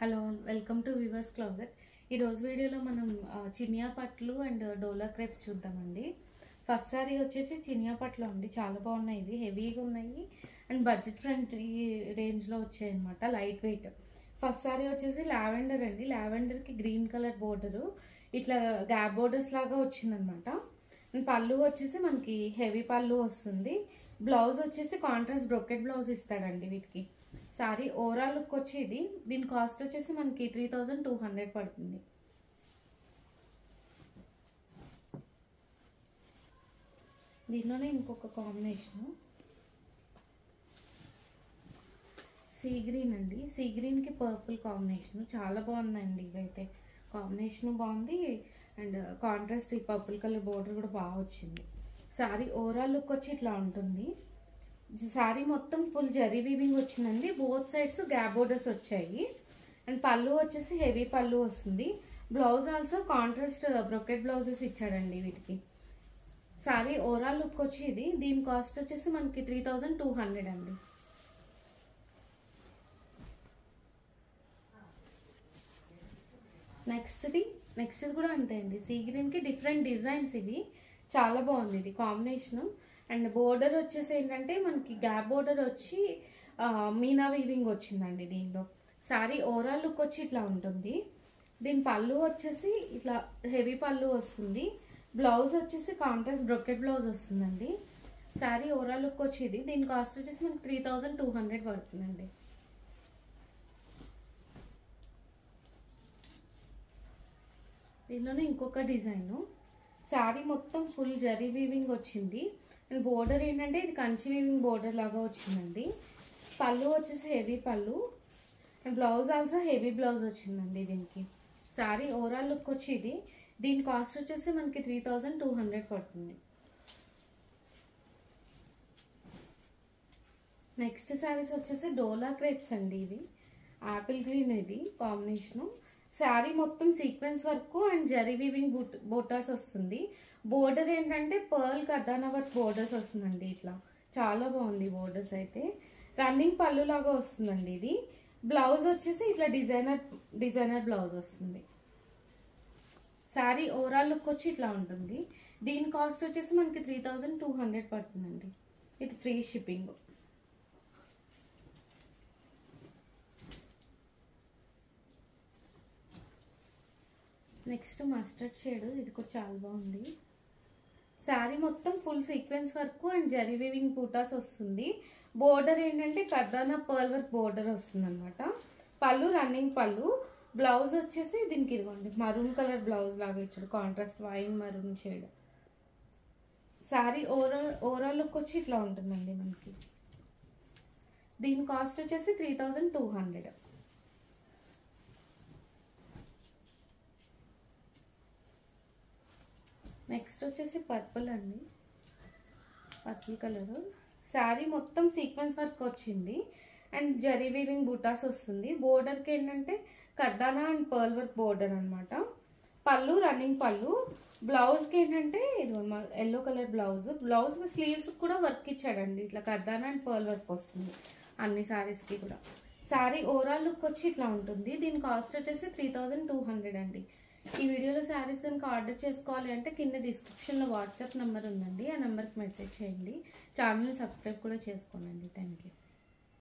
Hello welcome to viewers closet. ఈరోజు వీడియోలో మనం చినియా పట్లు అండ్ డోలా క్రేప్స్ చూద్దామండి. ఫస్ట్ సారీ వచ్చేసి చినియా పట్లు అండి, చాలా బాగున్నాయి. ఇవి హెవీగా ఉన్నాయి అండ్ బడ్జెట్ ఫ్రెండ్లీ రేంజ్లో వచ్చాయి అనమాట, లైట్ వెయిట్. ఫస్ట్ సారీ వచ్చేసి లావెండర్ అండి. లావెండర్కి గ్రీన్ కలర్ బోర్డరు ఇట్లా గ్యాప్ బోర్డర్స్ లాగా వచ్చిందనమాట. అండ్ పళ్ళు వచ్చేసి మనకి హెవీ పళ్ళు వస్తుంది. బ్లౌజ్ వచ్చేసి కాంట్రాస్ట్ బ్రొకెట్ బ్లౌజ్ ఇస్తాడండి వీటికి. సారీ ఓవరాల్ లుక్ వచ్చి ఇది, దీని కాస్ట్ వచ్చేసి మనకి 3200 పడుతుంది. దీనిలోనే ఇంకొక కాంబినేషన్ సీ గ్రీన్ అండి. సీ గ్రీన్కి పర్పుల్ కాంబినేషన్ చాలా బాగుందండి. ఇవైతే కాంబినేషన్ బాగుంది అండ్ కాంట్రాస్ట్ ఈ పర్పుల్ కలర్ బోర్డర్ కూడా బాగా వచ్చింది. సారీ ఓవరాల్ లుక్ వచ్చి ఇట్లా ఉంటుంది. సారీ మొత్తం ఫుల్ జరీ వీవింగ్ వచ్చిందండి. బోత్ సైడ్స్ గ్యాప్ బోర్డర్స్ వచ్చాయి అండ్ పళ్ళు వచ్చేసి హెవీ పళ్ళు వస్తుంది. Blouse also contrast brocade blouses ఇచ్చాడండి వీటికి. సారీ ఓవరాల్ లుక్ వచ్చి ఇది, దీని కాస్ట్ వచ్చేసి మనకి 3200 అండి. నెక్స్ట్ కూడా అంతే అండి. సీ గ్రీన్కి డిఫరెంట్ డిజైన్స్ ఇవి, చాలా బాగుంది ఇది కాంబినేషన్. అండ్ బోర్డర్ వచ్చేసి ఏంటంటే మనకి గ్యాప్ బోర్డర్ వచ్చి మీనా వీవింగ్ వచ్చిందండి దీనిలో. సారీ ఓవరాల్ లుక్ వచ్చి ఇట్లా ఉంటుంది. దీని పళ్ళు వచ్చేసి ఇట్లా హెవీ పళ్ళు వస్తుంది. బ్లౌజ్ వచ్చేసి కాంట్రాస్ట్ బ్రొకెట్ బ్లౌజ్ వస్తుందండి. సారీ ఓవరాల్ లుక్ వచ్చి ఇది, దీని కాస్ట్ వచ్చేసి మనకి 3200 పడుతుందండి. దీనిలోనే ఇంకొక డిజైన్. శారీ మొత్తం ఫుల్ జరీ వీవింగ్ వచ్చింది అండ్ బోర్డర్ ఏంటంటే ఇది కంచి వీవింగ్ బోర్డర్ లాగా వచ్చిందండి. పళ్ళు వచ్చేసి హెవీ పళ్ళు and blouse also heavy blouse వచ్చిందండి దీనికి. శారీ ఓవరాల్ లుక్ వచ్చి ఇది, దీని కాస్ట్ వచ్చేసి మనకి 3200 పడుతుంది. నెక్స్ట్ శారీస్ వచ్చేసి డోలా క్రేప్స్ అండి. ఇవి ఆపిల్ గ్రీన్ ఇది కాంబినేషను. శారీ మొత్తం sequence work and zari weaving బూటాస్ వస్తుంది. బోర్డర్ ఏంటంటే పర్ల్ కర్దానా వర్క్ బోర్డర్స్ వస్తుందండి. ఇట్లా చాలా బాగుంది బోర్డర్స్ అయితే. రన్నింగ్ పళ్ళు లాగా వస్తుందండి ఇది. బ్లౌజ్ వచ్చేసి ఇట్లా డిజైనర్ బ్లౌజ్ వస్తుంది. శారీ ఓవరాల్ లుక్ వచ్చి ఇట్లా ఉంటుంది. దీని కాస్ట్ వచ్చేసి మనకి 3200 పడుతుందండి. ఇది free shipping. Next mustard shade, ఇది కూడా చాలా బాగుంది. శారీ మొత్తం full sequence work and zari weaving బూటాస్ వస్తుంది. బోర్డర్ ఏంటంటే కర్దానా పర్ల్ వర్క్ బోర్డర్ వస్తుంది అనమాట. పళ్ళు రన్నింగ్ పళ్ళు. బ్లౌజ్ వచ్చేసి దీనికి ఇదిగోండి మరూన్ కలర్ బ్లౌజ్ లాగా ఇచ్చాడు, contrast wine maroon shade. Sari overall look వచ్చి ఇట్లా ఉంటుందండి మనకి. దీని కాస్ట్ వచ్చేసి 3200. నెక్స్ట్ వచ్చేసి పర్పుల్ అండి, పర్పుల్ కలర్. శారీ మొత్తం సీక్వెన్స్ వర్క్ వచ్చింది అండ్ జరీ వీవింగ్ బూటాస్ వస్తుంది. బోర్డర్కి ఏంటంటే కర్దానా అండ్ పర్ల్ వర్క్ బోర్డర్ అనమాట. పళ్ళు రన్నింగ్ పళ్ళు. బ్లౌజ్కి ఏంటంటే ఇది yellow colour blouse. Blouse sleeves కూడా వర్క్ ఇచ్చాడండి, ఇట్లా కర్దానా అండ్ పర్ల్ వర్క్ వస్తుంది అన్ని శారీస్కి కూడా. శారీ ఓవరాల్ లుక్ వచ్చి ఇట్లా ఉంటుంది. దీని కాస్ట్ వచ్చేసి 3200 అండి. ఈ వీడియోలో శారీస్ కనుక ఆర్డర్ చేసుకోవాలి అంటే కింద డిస్క్రిప్షన్లో వాట్సాప్ నెంబర్ ఉందండి, ఆ నెంబర్కి మెసేజ్ చేయండి. ఛానల్ని సబ్స్క్రైబ్ కూడా చేసుకోండి. Thank you.